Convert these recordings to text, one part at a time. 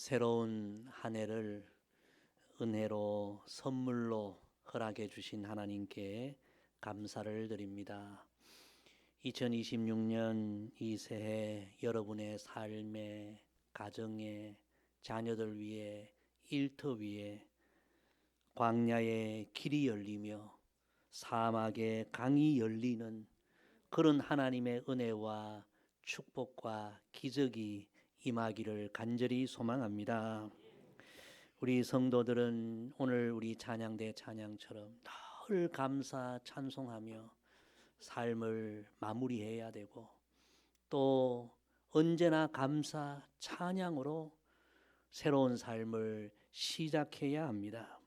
새로운 한 해를 은혜로 선물로 허락해 주신 하나님께 감사를 드립니다. 2026년 이 새해 여러분의 삶에, 가정에, 자녀들 위해, 일터 위에 광야의 길이 열리며 사막의 강이 열리는 그런 하나님의 은혜와 축복과 기적이 임하기를 간절히 소망합니다. 우리 성도들은 오늘 우리 찬양대 찬양처럼 늘 감사 찬송하며 삶을 마무리해야 되고, 또 언제나 감사 찬양으로 새로운 삶을 시작해야 합니다.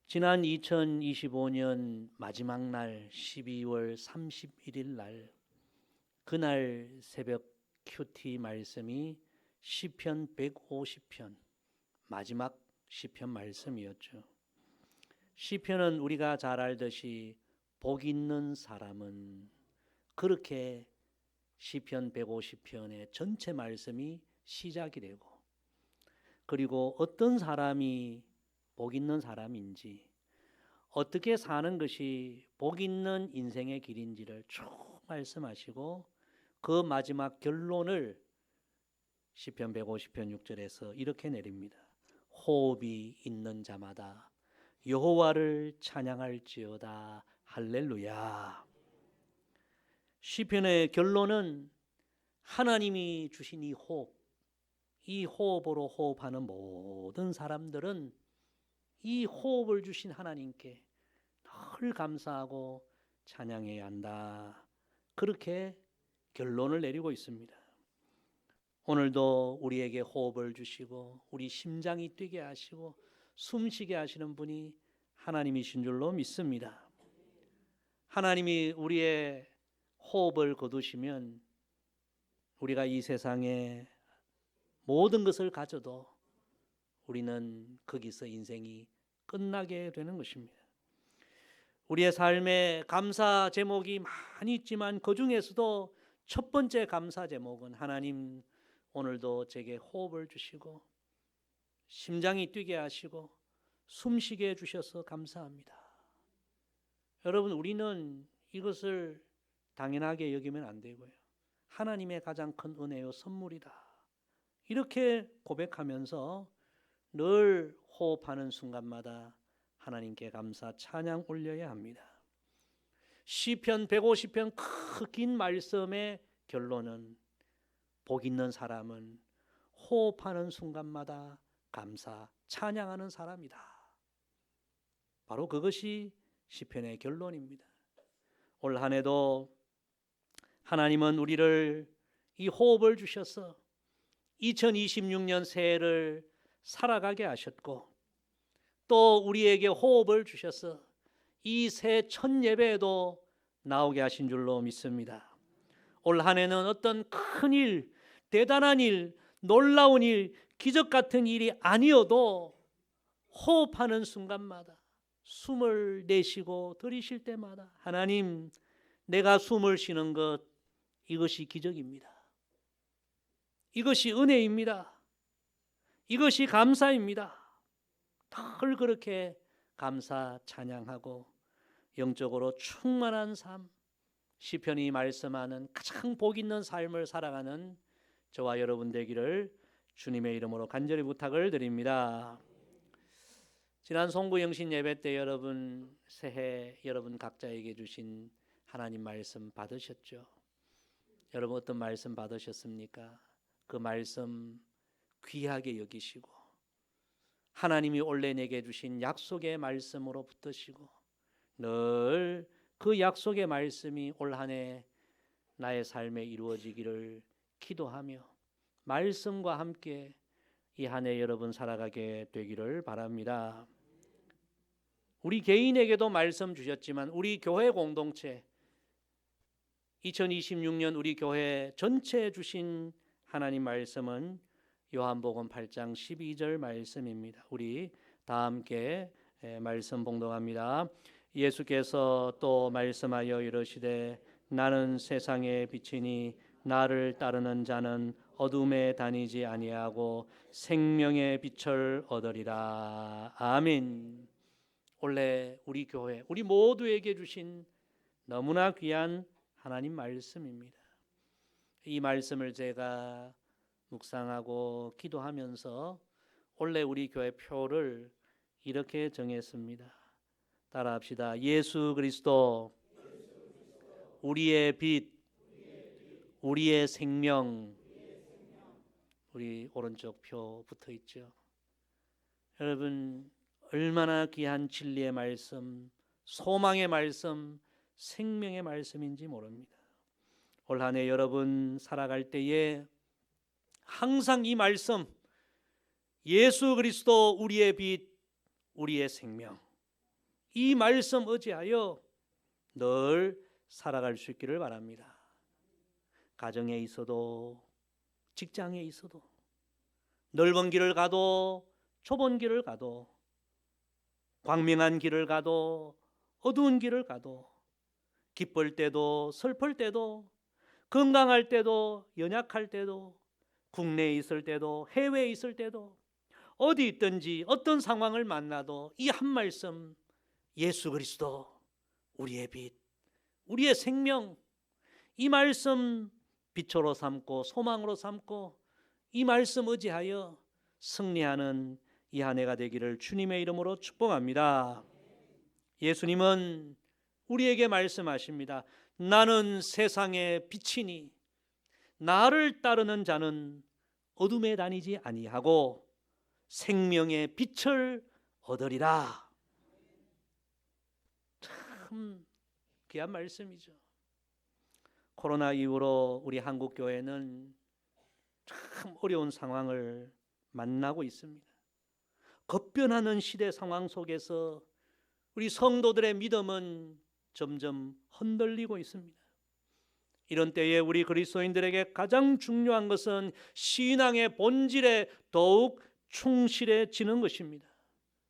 지난 2025년 마지막 날 12월 31일 날, 그날 새벽 큐티 말씀이 시편 150편 마지막 시편 말씀이었죠. 시편은 우리가 잘 알듯이 복 있는 사람은, 그렇게 시편 150편의 전체 말씀이 시작이 되고, 그리고 어떤 사람이 복 있는 사람인지, 어떻게 사는 것이 복 있는 인생의 길인지를 쭉 말씀하시고, 그 마지막 결론을 시편 150편 6절에서 이렇게 내립니다. 호흡이 있는 자마다 여호와를 찬양할지어다. 할렐루야. 시편의 결론은 하나님이 주신 이 호흡, 이 호흡으로 호흡하는 모든 사람들은 이 호흡을 주신 하나님께 늘 감사하고 찬양해야 한다. 그렇게 결론을 내리고 있습니다. 오늘도 우리에게 호흡을 주시고 우리 심장이 뛰게 하시고 숨쉬게 하시는 분이 하나님이신 줄로 믿습니다. 하나님이 우리의 호흡을 거두시면 우리가 이 세상에 모든 것을 가져도 우리는 거기서 인생이 끝나게 되는 것입니다. 우리의 삶에 감사 제목이 많이 있지만 그 중에서도 첫 번째 감사 제목은 하나님 오늘도 제게 호흡을 주시고 심장이 뛰게 하시고 숨쉬게 해주셔서 감사합니다. 여러분, 우리는 이것을 당연하게 여기면 안 되고요. 하나님의 가장 큰 은혜요 선물이다. 이렇게 고백하면서 늘 호흡하는 순간마다 하나님께 감사 찬양 올려야 합니다. 시편 150편 그 긴 말씀의 결론은 복 있는 사람은 호흡하는 순간마다 감사 찬양하는 사람이다. 바로 그것이 시편의 결론입니다. 올 한 해도 하나님은 우리를 이 호흡을 주셔서 2026년 새해를 살아가게 하셨고, 또 우리에게 호흡을 주셔서 이 새 첫 예배에도 나오게 하신 줄로 믿습니다. 올 한 해는 어떤 큰 일, 대단한 일, 놀라운 일, 기적 같은 일이 아니어도 호흡하는 순간마다, 숨을 내쉬고 들이쉴 때마다 하나님, 내가 숨을 쉬는 것, 이것이 기적입니다. 이것이 은혜입니다. 이것이 감사입니다. 늘 그렇게 감사 찬양하고 영적으로 충만한 삶, 시편이 말씀하는 가장 복 있는 삶을 살아가는 저와 여러분 되기를 주님의 이름으로 간절히 부탁을 드립니다. 지난 송구영신 예배 때 여러분 새해 여러분 각자에게 주신 하나님 말씀 받으셨죠? 여러분 어떤 말씀 받으셨습니까? 그 말씀 귀하게 여기시고 하나님이 원래 내게 주신 약속의 말씀으로 붙드시고 늘 그 약속의 말씀이 올 한 해 나의 삶에 이루어지기를 기도하며 말씀과 함께 이 한 해 여러분 살아가게 되기를 바랍니다. 우리 개인에게도 말씀 주셨지만 우리 교회 공동체 2026년 우리 교회 전체에 주신 하나님 말씀은 요한복음 8장 12절 말씀입니다. 우리 다 함께 말씀 봉독합니다. 예수께서 또 말씀하여 이르시되 나는 세상의 빛이니 나를 따르는 자는 어둠에 다니지 아니하고 생명의 빛을 얻으리라. 아멘. 원래 우리 교회, 우리 모두에게 주신 너무나 귀한 하나님 말씀입니다. 이 말씀을 제가 묵상하고 기도하면서 원래 우리 교회 표를 이렇게 정했습니다. 따라합시다. 예수 그리스도 우리의 빛, 우리의 생명. 우리 오른쪽 표 붙어 있죠. 여러분, 얼마나 귀한 진리의 말씀, 소망의 말씀, 생명의 말씀인지 모릅니다. 올 한 해 여러분 살아갈 때에 항상 이 말씀, 예수 그리스도 우리의 빛, 우리의 생명, 이 말씀 의지하여 늘 살아갈 수 있기를 바랍니다. 가정에 있어도 직장에 있어도 넓은 길을 가도 좁은 길을 가도 광명한 길을 가도 어두운 길을 가도 기쁠 때도 슬플 때도 건강할 때도 연약할 때도 국내에 있을 때도 해외에 있을 때도 어디 있든지 어떤 상황을 만나도 이 한 말씀, 예수 그리스도 우리의 빛, 우리의 생명, 이 말씀 빛으로 삼고 소망으로 삼고 이 말씀 의지하여 승리하는 이 한 해가 되기를 주님의 이름으로 축복합니다. 예수님은 우리에게 말씀하십니다. 나는 세상의 빛이니 나를 따르는 자는 어둠에 다니지 아니하고 생명의 빛을 얻으리라. 참 귀한 말씀이죠. 코로나 이후로 우리 한국 교회는 참 어려운 상황을 만나고 있습니다. 급변하는 시대 상황 속에서 우리 성도들의 믿음은 점점 흔들리고 있습니다. 이런 때에 우리 그리스도인들에게 가장 중요한 것은 신앙의 본질에 더욱 충실해지는 것입니다.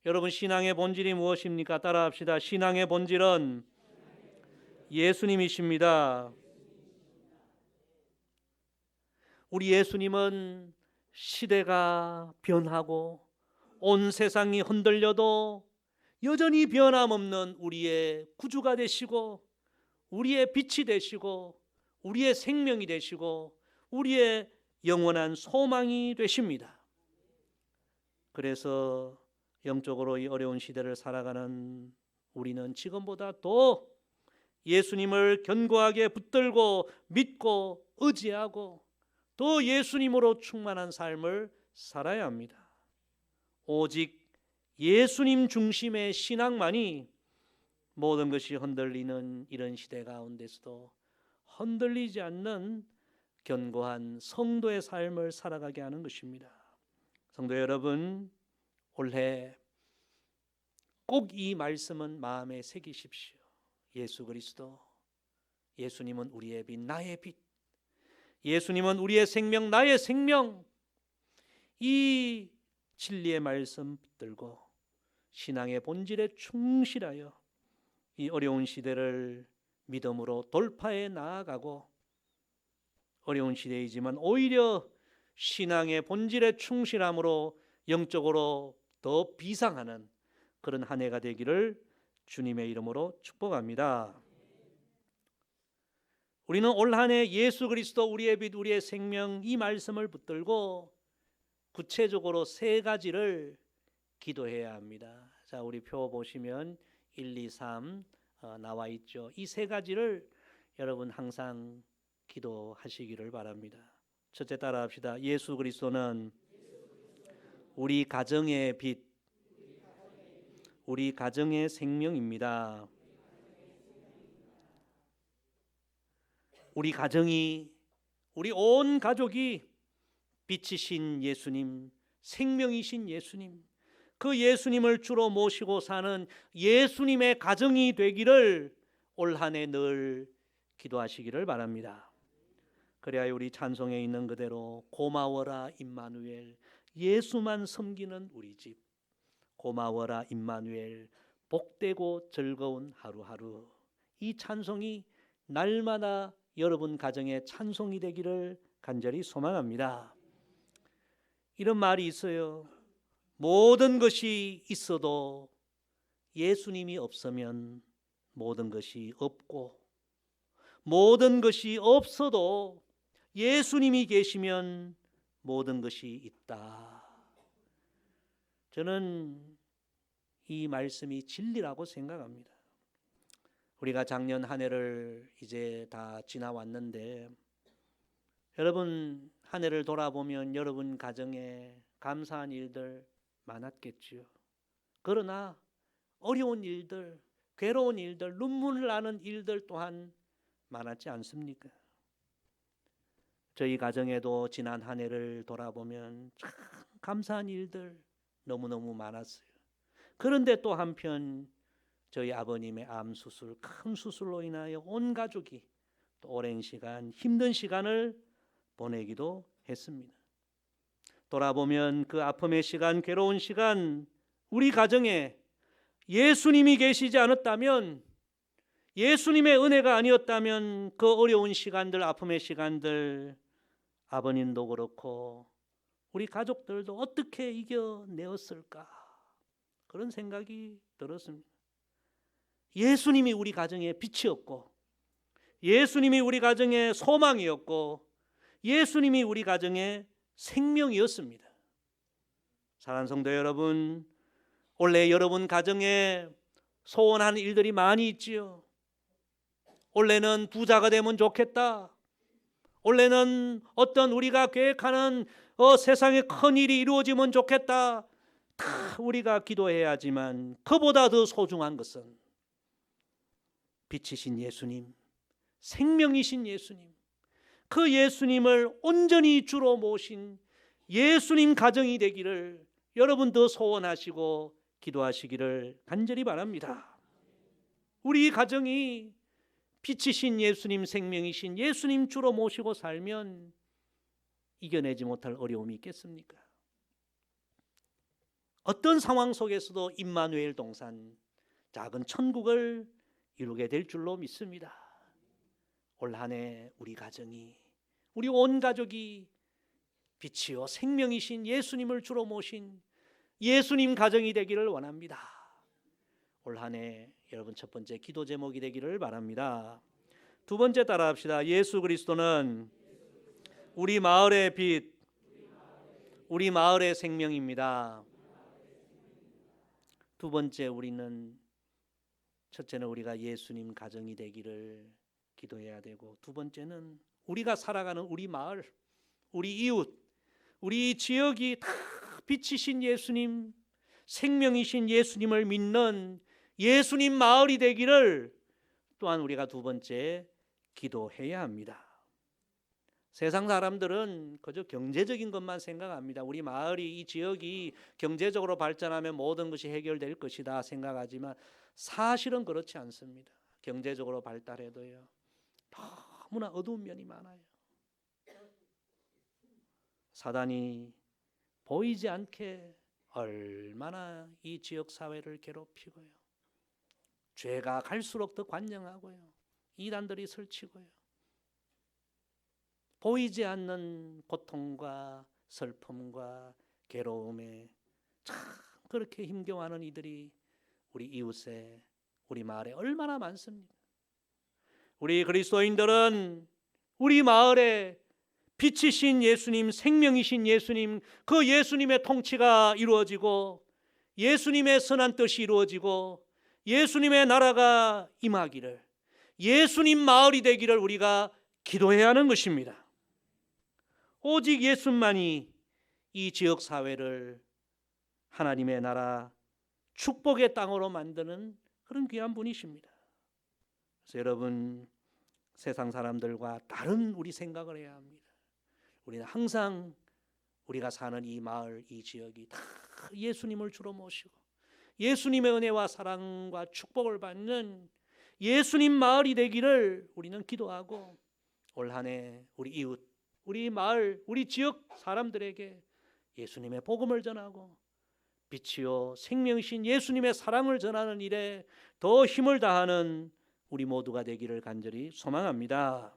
여러분, 신앙의 본질이 무엇입니까? 따라합시다. 신앙의 본질은 예수님이십니다. 우리 예수님은 시대가 변하고 온 세상이 흔들려도 여전히 변함없는 우리의 구주가 되시고 우리의 빛이 되시고 우리의 생명이 되시고 우리의 영원한 소망이 되십니다. 그래서 영적으로 이 어려운 시대를 살아가는 우리는 지금보다 더 예수님을 견고하게 붙들고 믿고 의지하고 더 예수님으로 충만한 삶을 살아야 합니다. 오직 예수님 중심의 신앙만이 모든 것이 흔들리는 이런 시대 가운데서도 흔들리지 않는 견고한 성도의 삶을 살아가게 하는 것입니다. 성도 여러분, 올해 꼭 이 말씀은 마음에 새기십시오. 예수 그리스도, 예수님은 우리의 빛, 나의 빛, 예수님은 우리의 생명, 나의 생명. 이 진리의 말씀 붙들고 신앙의 본질에 충실하여 이 어려운 시대를 믿음으로 돌파해 나아가고, 어려운 시대이지만 오히려 신앙의 본질에 충실함으로 영적으로 더 비상하는 그런 한 해가 되기를 주님의 이름으로 축복합니다. 우리는 올 한 해 예수 그리스도 우리의 빛, 우리의 생명, 이 말씀을 붙들고 구체적으로 세 가지를 기도해야 합니다. 자, 우리 표 보시면 1, 2, 3 나와 있죠. 이 세 가지를 여러분 항상 기도하시기를 바랍니다. 첫째, 따라합시다. 예수 그리스도는 우리 가정의 빛, 우리 가정의 생명입니다. 우리 가정이, 우리 온 가족이 빛이신 예수님, 생명이신 예수님, 그 예수님을 주로 모시고 사는 예수님의 가정이 되기를 올 한 해 늘 기도하시기를 바랍니다. 그래야 우리 찬송에 있는 그대로 고마워라 임마누엘, 예수만 섬기는 우리 집, 고마워라 임마누엘, 복되고 즐거운 하루하루, 이 찬송이 날마다 여러분 가정의 찬송이 되기를 간절히 소망합니다. 이런 말이 있어요. 모든 것이 있어도 예수님이 없으면 모든 것이 없고, 모든 것이 없어도 예수님이 계시면 모든 것이 있다. 저는 이 말씀이 진리라고 생각합니다. 우리가 작년 한 해를 이제 다 지나왔는데, 여러분 한 해를 돌아보면 여러분 가정에 감사한 일들 많았겠지요. 그러나 어려운 일들, 괴로운 일들, 눈물 나는 일들 또한 많았지 않습니까? 저희 가정에도 지난 한 해를 돌아보면 참 감사한 일들 너무너무 많았어요. 그런데 또 한편 저희 아버님의 암 수술, 큰 수술로 인하여 온 가족이 또 오랜 시간 힘든 시간을 보내기도 했습니다. 돌아보면 그 아픔의 시간, 괴로운 시간, 우리 가정에 예수님이 계시지 않았다면, 예수님의 은혜가 아니었다면 그 어려운 시간들, 아픔의 시간들 아버님도 그렇고 우리 가족들도 어떻게 이겨내었을까, 그런 생각이 들었습니다. 예수님이 우리 가정의 빛이었고, 예수님이 우리 가정의 소망이었고, 예수님이 우리 가정의 생명이었습니다. 사랑하는 성도 여러분, 원래 여러분 가정에 소원하는 일들이 많이 있지요. 원래는 부자가 되면 좋겠다. 원래는 어떤 우리가 계획하는 세상에 큰 일이 이루어지면 좋겠다. 다 우리가 기도해야지만 그보다 더 소중한 것은 빛이신 예수님, 생명이신 예수님, 그 예수님을 온전히 주로 모신 예수님 가정이 되기를 여러분 더 소원하시고 기도하시기를 간절히 바랍니다. 우리 가정이 빛이신 예수님, 생명이신 예수님 주로 모시고 살면 이겨내지 못할 어려움이 있겠습니까? 어떤 상황 속에서도 임마누엘 동산, 작은 천국을 이루게 될 줄로 믿습니다. 올 한 해 우리 가정이, 우리 온 가족이 빛이요 생명이신 예수님을 주로 모신 예수님 가정이 되기를 원합니다. 올 한 해 여러분 첫 번째 기도 제목이 되기를 바랍니다. 두 번째 따라합시다. 예수 그리스도는 우리 마을의 빛, 우리 마을의 생명입니다. 두 번째, 첫째는 우리가 예수님 가정이 되기를 기도해야 되고, 두 번째는 우리가 살아가는 우리 마을, 우리 이웃, 우리 지역이 다 빛이신 예수님, 생명이신 예수님을 믿는 예수님 마을이 되기를 또한 우리가 두 번째 기도해야 합니다. 세상 사람들은 그저 경제적인 것만 생각합니다. 우리 마을이, 이 지역이 경제적으로 발전하면 모든 것이 해결될 것이다 생각하지만 사실은 그렇지 않습니다. 경제적으로 발달해도요, 너무나 어두운 면이 많아요. 사단이 보이지 않게 얼마나 이 지역 사회를 괴롭히고요, 죄가 갈수록 더 관영하고요, 이단들이 설치고요, 보이지 않는 고통과 슬픔과 괴로움에 참 그렇게 힘겨워하는 이들이 우리 이웃에, 우리 마을에 얼마나 많습니까? 우리 그리스도인들은 우리 마을에 빛이신 예수님, 생명이신 예수님, 그 예수님의 통치가 이루어지고 예수님의 선한 뜻이 이루어지고 예수님의 나라가 임하기를, 예수님 마을이 되기를 우리가 기도해야 하는 것입니다. 오직 예수만이 이 지역 사회를 하나님의 나라, 축복의 땅으로 만드는 그런 귀한 분이십니다. 그래서 여러분, 세상 사람들과 다른 우리 생각을 해야 합니다. 우리는 항상 우리가 사는 이 마을, 이 지역이 다 예수님을 주로 모시고 예수님의 은혜와 사랑과 축복을 받는 예수님 마을이 되기를 우리는 기도하고, 올 한 해 우리 이웃, 우리 마을, 우리 지역 사람들에게 예수님의 복음을 전하고 빛이요 생명이신 예수님의 사랑을 전하는 일에 더 힘을 다하는 우리 모두가 되기를 간절히 소망합니다.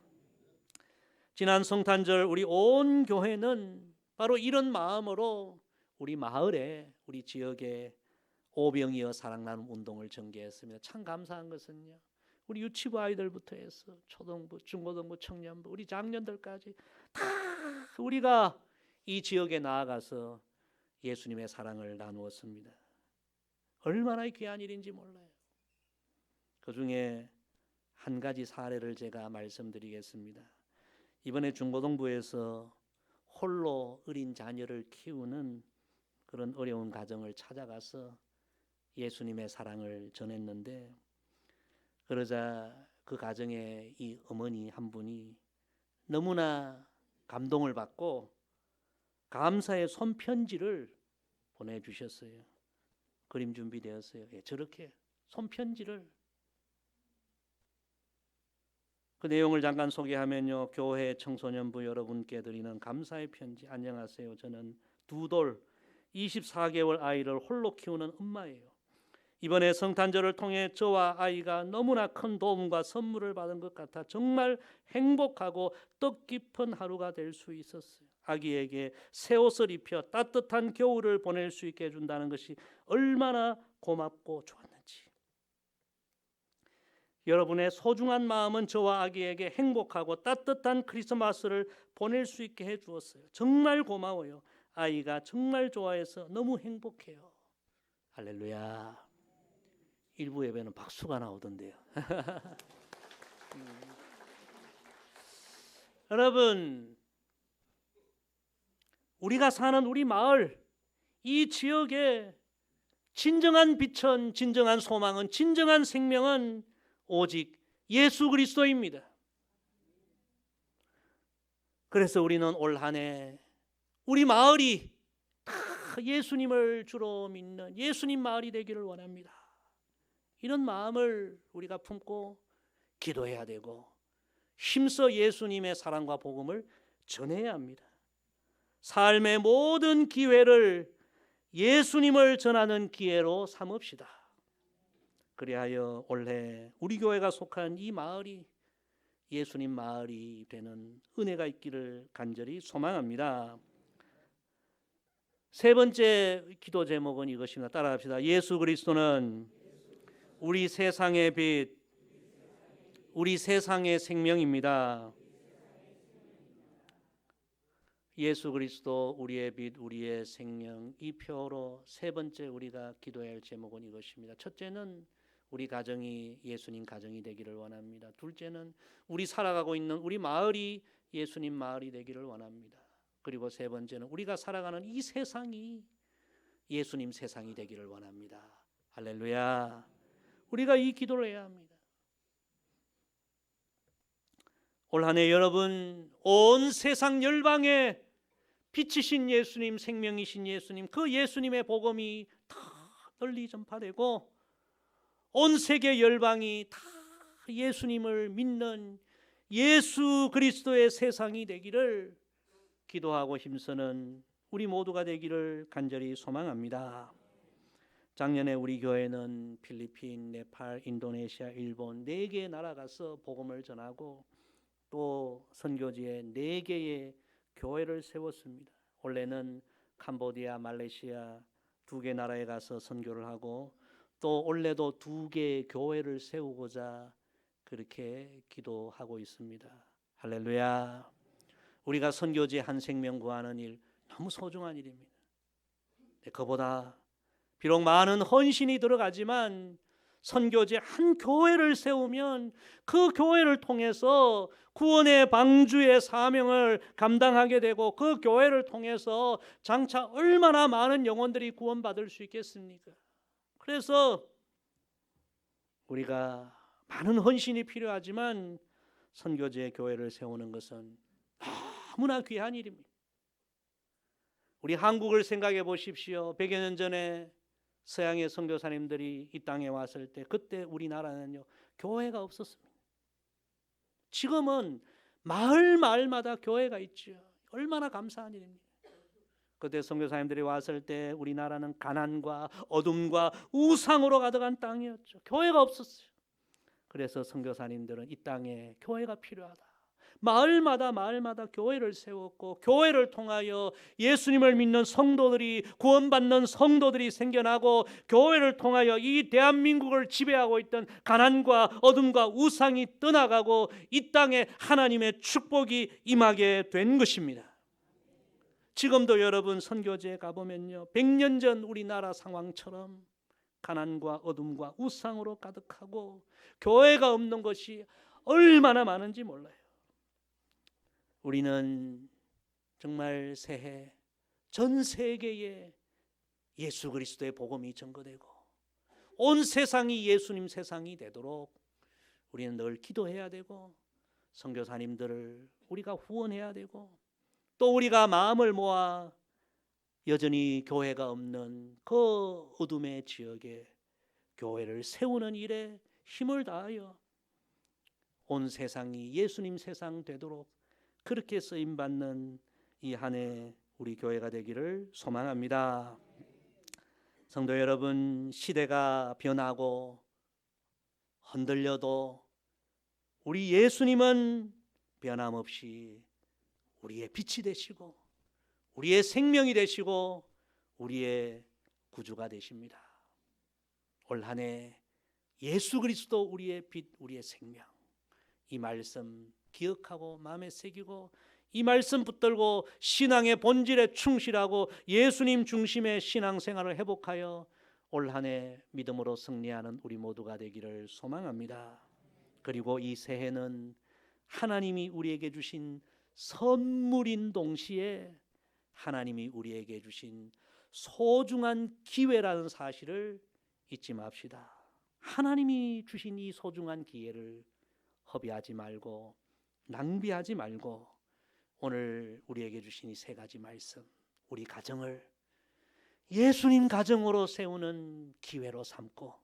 지난 성탄절 우리 온 교회는 바로 이런 마음으로 우리 마을에, 우리 지역에 오병이어 사랑 나눔 운동을 전개했습니다. 참 감사한 것은요, 우리 유치부 아이들부터 해서 초등부, 중고등부, 청년부, 우리 장년들까지 다 우리가 이 지역에 나아가서 예수님의 사랑을 나누었습니다. 얼마나 귀한 일인지 몰라요. 그 중에 한 가지 사례를 제가 말씀드리겠습니다. 이번에 중고등부에서 홀로 어린 자녀를 키우는 그런 어려운 가정을 찾아가서 예수님의 사랑을 전했는데, 그러자 그 가정의 이 어머니 한 분이 너무나 감동을 받고 감사의 손편지를 보내주셨어요. 그림 준비되었어요. 저렇게 손편지를. 그 내용을 잠깐 소개하면요, 교회 청소년부 여러분께 드리는 감사의 편지. 안녕하세요. 저는 두 돌 24개월 아이를 홀로 키우는 엄마예요. 이번에 성탄절을 통해 저와 아이가 너무나 큰 도움과 선물을 받은 것 같아 정말 행복하고 뜻깊은 하루가 될 수 있었어요. 아기에게 새 옷을 입혀 따뜻한 겨울을 보낼 수 있게 해준다는 것이 얼마나 고맙고 좋았는지. 여러분의 소중한 마음은 저와 아기에게 행복하고 따뜻한 크리스마스를 보낼 수 있게 해주었어요. 정말 고마워요. 아이가 정말 좋아해서 너무 행복해요. 할렐루야. 일부 예배는 박수가 나오던데요. 여러분, 우리가 사는 우리 마을, 이 지역의 진정한 빛은, 진정한 소망은, 진정한 생명은 오직 예수 그리스도입니다. 그래서 우리는 올 한 해 우리 마을이 다 예수님을 주로 믿는 예수님 마을이 되기를 원합니다. 이런 마음을 우리가 품고 기도해야 되고 힘써 예수님의 사랑과 복음을 전해야 합니다. 삶의 모든 기회를 예수님을 전하는 기회로 삼읍시다. 그리하여 올해 우리 교회가 속한 이 마을이 예수님 마을이 되는 은혜가 있기를 간절히 소망합니다. 세 번째 기도 제목은 이것입니다. 따라합시다. 예수 그리스도는 우리 세상의 빛, 우리 세상의 생명입니다. 예수 그리스도 우리의 빛, 우리의 생명, 이 표로 세 번째 우리가 기도해야 할 제목은 이것입니다. 첫째는 우리 가정이 예수님 가정이 되기를 원합니다. 둘째는 우리 살아가고 있는 우리 마을이 예수님 마을이 되기를 원합니다. 그리고 세 번째는 우리가 살아가는 이 세상이 예수님 세상이 되기를 원합니다. 할렐루야. 우리가 이 기도를 해야 합니다. 올 한 해 여러분, 온 세상 열방에 빛이신 예수님, 생명이신 예수님, 그 예수님의 복음이 다 널리 전파되고 온 세계 열방이 다 예수님을 믿는 예수 그리스도의 세상이 되기를 기도하고 힘쓰는 우리 모두가 되기를 간절히 소망합니다. 작년에 우리 교회는 필리핀, 네팔, 인도네시아, 일본 4개의 나라 가서 복음을 전하고 또 선교지에 4개의 교회를 세웠습니다. 올해는 캄보디아, 말레이시아 2개 나라에 가서 선교를 하고 또 올해도 2개의 교회를 세우고자 그렇게 기도하고 있습니다. 할렐루야. 우리가 선교지 한 생명 구하는 일 너무 소중한 일입니다. 그보다 비록 많은 헌신이 들어가지만 선교지 한 교회를 세우면 그 교회를 통해서 구원의 방주의 사명을 감당하게 되고 그 교회를 통해서 장차 얼마나 많은 영혼들이 구원받을 수 있겠습니까? 그래서 우리가 많은 헌신이 필요하지만 선교지의 교회를 세우는 것은 너무나 귀한 일입니다. 우리 한국을 생각해 보십시오. 100여 년 전에 서양의 선교사님들이 이 땅에 왔을 때 그때 우리나라는요 교회가 없었습니다. 지금은 마을마다 교회가 있죠. 얼마나 감사한 일입니다. 그때 선교사님들이 왔을 때 우리나라는 가난과 어둠과 우상으로 가득한 땅이었죠. 교회가 없었어요. 그래서 선교사님들은 이 땅에 교회가 필요하다. 마을마다 교회를 세웠고 교회를 통하여 예수님을 믿는 성도들이, 구원받는 성도들이 생겨나고, 교회를 통하여 이 대한민국을 지배하고 있던 가난과 어둠과 우상이 떠나가고 이 땅에 하나님의 축복이 임하게 된 것입니다. 지금도 여러분 선교지에 가보면요, 100년 전 우리나라 상황처럼 가난과 어둠과 우상으로 가득하고 교회가 없는 것이 얼마나 많은지 몰라요. 우리는 정말 새해 전 세계에 예수 그리스도의 복음이 전거되고 온 세상이 예수님 세상이 되도록 우리는 늘 기도해야 되고, 선교사님들을 우리가 후원해야 되고, 또 우리가 마음을 모아 여전히 교회가 없는 그 어둠의 지역에 교회를 세우는 일에 힘을 다하여 온 세상이 예수님 세상 되도록 그렇게 쓰임받는 이 한 해 우리 교회가 되기를 소망합니다. 성도 여러분, 시대가 변하고 흔들려도 우리 예수님은 변함없이 우리의 빛이 되시고 우리의 생명이 되시고 우리의 구주가 되십니다. 올 한 해 예수 그리스도 우리의 빛, 우리의 생명, 이 말씀 기억하고 마음에 새기고 이 말씀 붙들고 신앙의 본질에 충실하고 예수님 중심의 신앙생활을 회복하여 올 한 해 믿음으로 승리하는 우리 모두가 되기를 소망합니다. 그리고 이 새해는 하나님이 우리에게 주신 선물인 동시에 하나님이 우리에게 주신 소중한 기회라는 사실을 잊지 맙시다. 하나님이 주신 이 소중한 기회를 허비하지 말고 낭비하지 말고 오늘 우리에게 주신 이 세 가지 말씀, 우리 가정을 예수님 가정으로 세우는 기회로 삼고,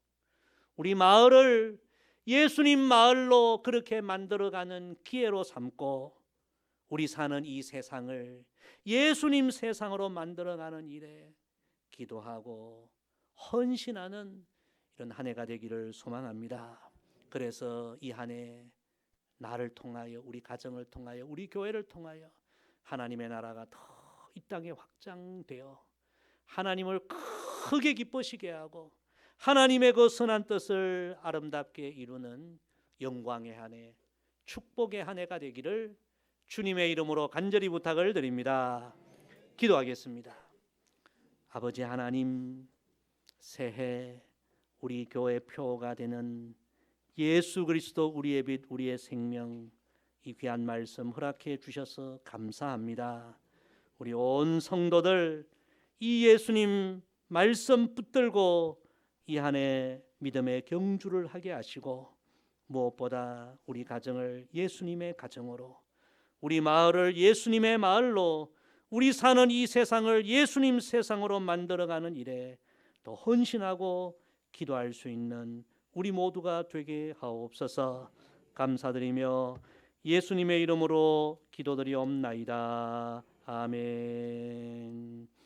우리 마을을 예수님 마을로 그렇게 만들어가는 기회로 삼고, 우리 사는 이 세상을 예수님 세상으로 만들어가는 일에 기도하고 헌신하는 이런 한 해가 되기를 소망합니다. 그래서 이 한 해 나를 통하여, 우리 가정을 통하여, 우리 교회를 통하여 하나님의 나라가 더 이 땅에 확장되어 하나님을 크게 기뻐시게 하고 하나님의 그 선한 뜻을 아름답게 이루는 영광의 한 해, 축복의 한 해가 되기를 주님의 이름으로 간절히 부탁을 드립니다. 기도하겠습니다. 아버지 하나님, 새해 우리 교회 표가 되는 예수 그리스도 우리의 빛, 우리의 생명, 이 귀한 말씀 허락해 주셔서 감사합니다. 우리 온 성도들 이 예수님 말씀 붙들고 이 한 해 믿음의 경주를 하게 하시고, 무엇보다 우리 가정을 예수님의 가정으로, 우리 마을을 예수님의 마을로, 우리 사는 이 세상을 예수님 세상으로 만들어가는 일에 더 헌신하고 기도할 수 있는 우리 모두가 되게 하옵소서. 감사드리며 예수님의 이름으로 기도드리옵나이다. 아멘.